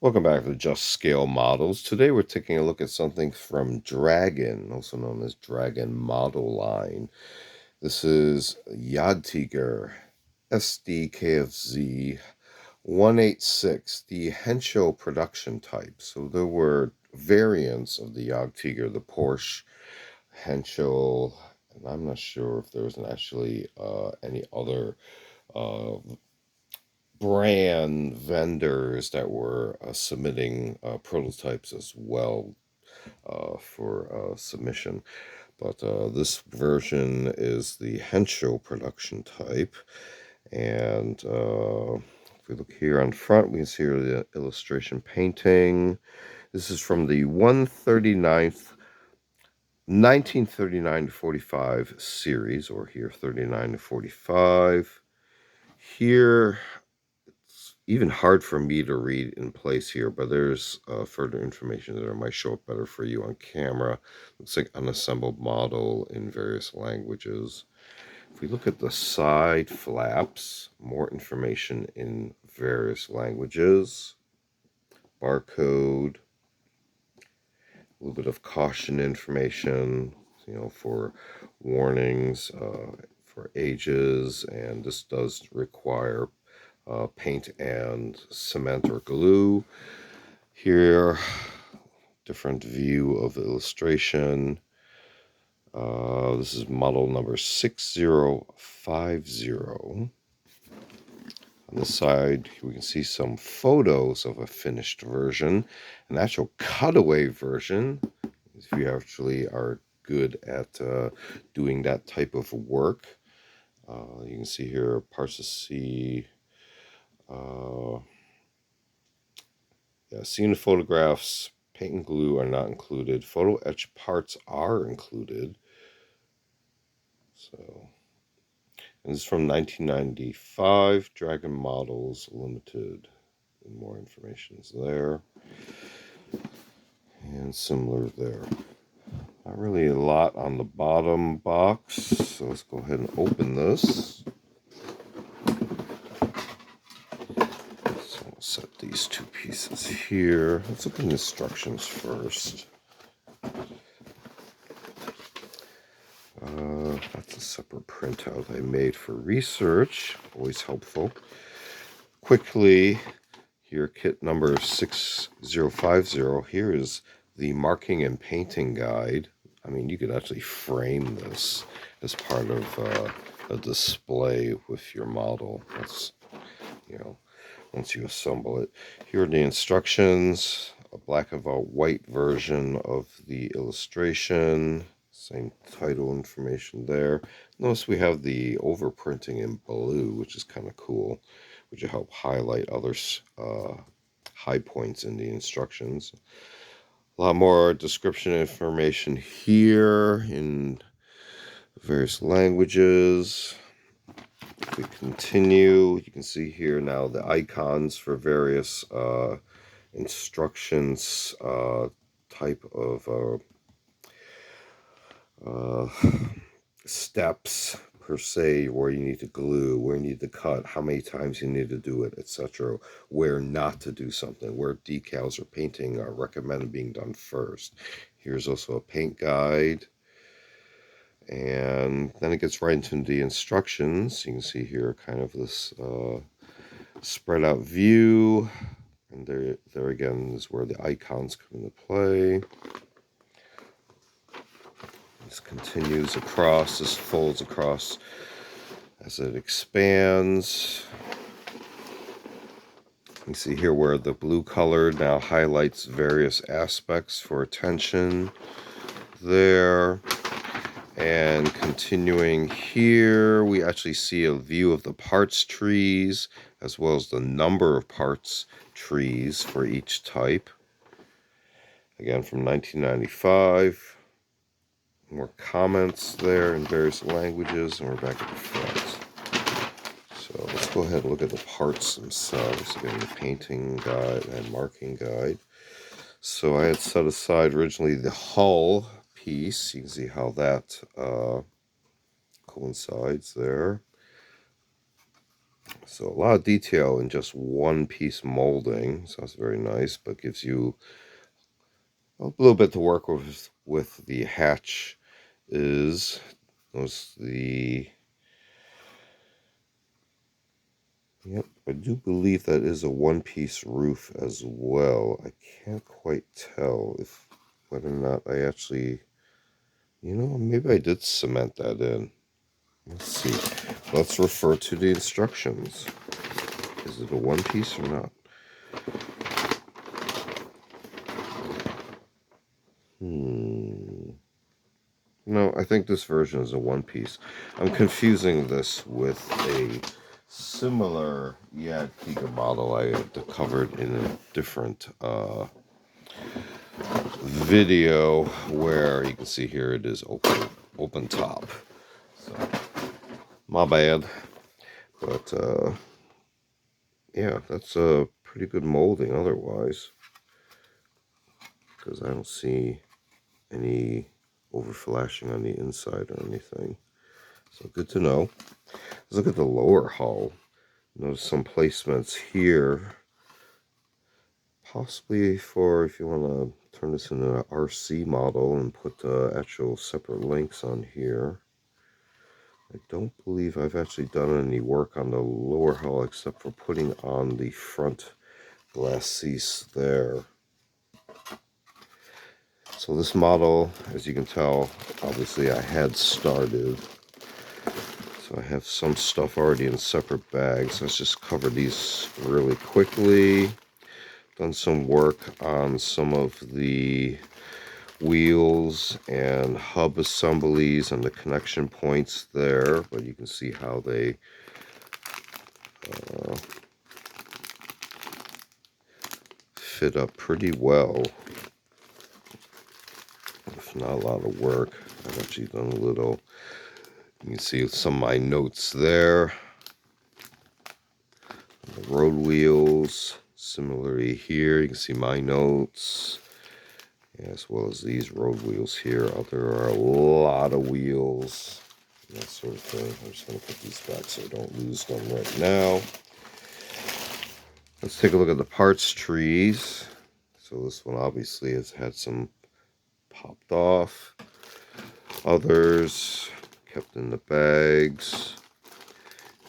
Welcome back to Just Scale Models. Today we're taking a look at something from Dragon, also known as Dragon Model Line. This is JagdTiger SDKFZ 186, the HENSCHEL production type. So there were variants of the JagdTiger, the Porsche HENSCHEL, and I'm not sure if there was actually any other brand vendors that were submitting prototypes as well for submission. But this version is the HENSCHEL production type. And if we look here on front, we can see here the illustration painting. This is from the 139th 1939 to 45 series, or here 39 to 45. Here, even hard for me to read in place here, but there's further information that might show up better for you on camera. Looks like unassembled model in various languages. If we look at the side flaps, more information in various languages. Barcode, a little bit of caution information, for warnings for ages, and this does require paint and cement or glue. Here, different view of the illustration. This is model number 6050. On the side, we can see some photos of a finished version, an actual cutaway version, if you actually are good at doing that type of work. You can see here parts to see. Seeing the photographs, paint and glue are not included. Photo etch parts are included. So, and this is from 1995, Dragon Models Limited. And more information is there. And similar there. Not really a lot on the bottom box, so let's go ahead and open this. So I'll set these two pieces here. Let's look at the instructions first. That's a separate printout I made for research, always helpful. Quickly, here, kit number 6050. Here is the marking and painting guide. I mean, you could actually frame this as part of a display with your model. That's, once you assemble it. Here are the instructions, a black and white version of the illustration. Same title information there. Notice we have the overprinting in blue, which is kind of cool, which will help highlight other high points in the instructions. A lot more description information here in various languages. If we continue, you can see here now the icons for various instructions, type of steps per se, where you need to glue, where you need to cut, how many times you need to do it, etc. Where not to do something, where decals or painting are recommended being done first. Here's also a paint guide, and then it gets right into the instructions. You can see here kind of this spread out view, and there again is where the icons come into play. This continues across, this folds across as it expands. You see here where the blue color now highlights various aspects for attention there. And continuing here, we actually see a view of the parts trees, as well as the number of parts trees for each type. Again, from 1995. More comments there in various languages, and we're back at the front. So let's go ahead and look at the parts themselves. Again, the painting guide and marking guide. So I had set aside originally the hull piece. You can see how that coincides there. So a lot of detail in just one piece molding. So that's very nice, but gives you a little bit to work with the hatch is. Notice the, yep, I do believe that is a one-piece roof as well. I can't quite tell if whether or not I actually, maybe I did cement that in. Let's see. Let's refer to the instructions. Is it a one piece or not? No, I think this version is a one piece. I'm confusing this with a similar JagdTiger model I had covered in a different video, where you can see here it is open top. So my bad. But yeah, that's a pretty good molding otherwise, because I don't see any overflashing on the inside or anything. So good to know. Let's look at the lower hull. Notice some placements here, possibly for if you want to turn this into an RC model and put actual separate links on here. I don't believe I've actually done any work on the lower hull except for putting on the front glass seats there. So this model, as you can tell, obviously I had started. So I have some stuff already in separate bags. Let's just cover these really quickly. Done some work on some of the wheels and hub assemblies and the connection points there, but you can see how they fit up pretty well. If not a lot of work. I've actually done a little. You can see some of my notes there. The road wheels. Similarly here, you can see my notes, as well as these road wheels here. There are a lot of wheels, that sort of thing. I'm just going to put these back so I don't lose them right now. Let's take a look at the parts trees. So this one obviously has had some popped off. Others kept in the bags.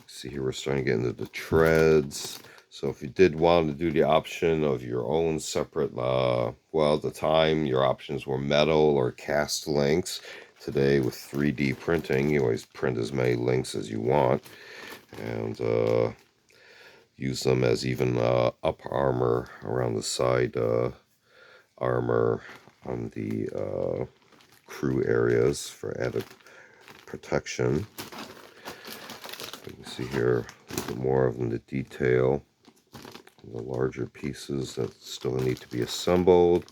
See here, we're starting to get into the treads. So if you did want to do the option of your own separate, well, at the time your options were metal or cast links. Today with 3D printing, you always print as many links as you want, and use them as even upper armor around the side armor on the crew areas for added protection. You can see here a little bit more of the detail. The larger pieces that still need to be assembled.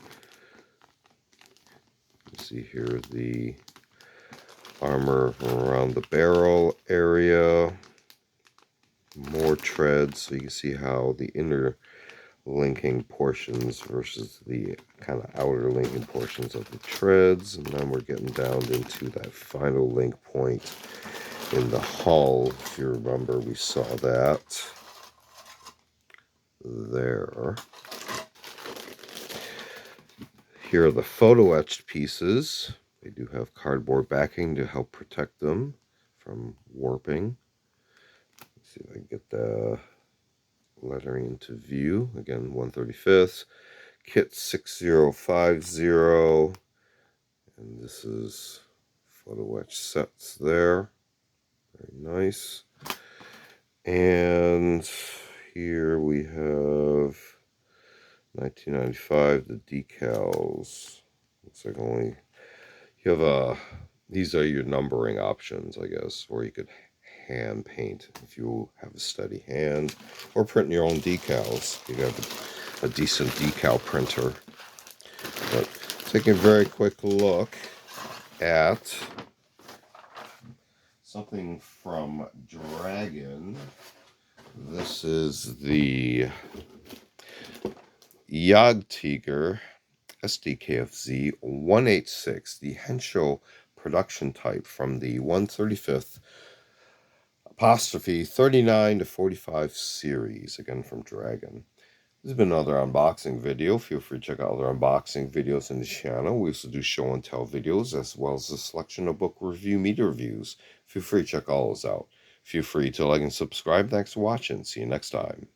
You see here the armor around the barrel area. More treads, so you can see how the inner linking portions versus the kind of outer linking portions of the treads. And then we're getting down into that final link point in the hull. If you remember, we saw that there. Here are the photo etched pieces. They do have cardboard backing to help protect them from warping. Let's see if I can get the lettering into view. Again, 135th, kit 6050, and this is photo etched sets there. Very nice. And here we have 1995, the decals. Looks like only you have these are your numbering options, I guess, or you could hand paint if you have a steady hand, or print your own decals. You have a decent decal printer. But taking a very quick look at something from Dragon. This is the JagdTiger SDKFZ 186, the HENSCHEL production type from the 135th apostrophe 39 to 45 series, again from Dragon. This has been another unboxing video. Feel free to check out other unboxing videos on the channel. We also do show and tell videos as well as a selection of book review media reviews. Feel free to check all those out. Feel free to like and subscribe. Thanks for watching. See you next time.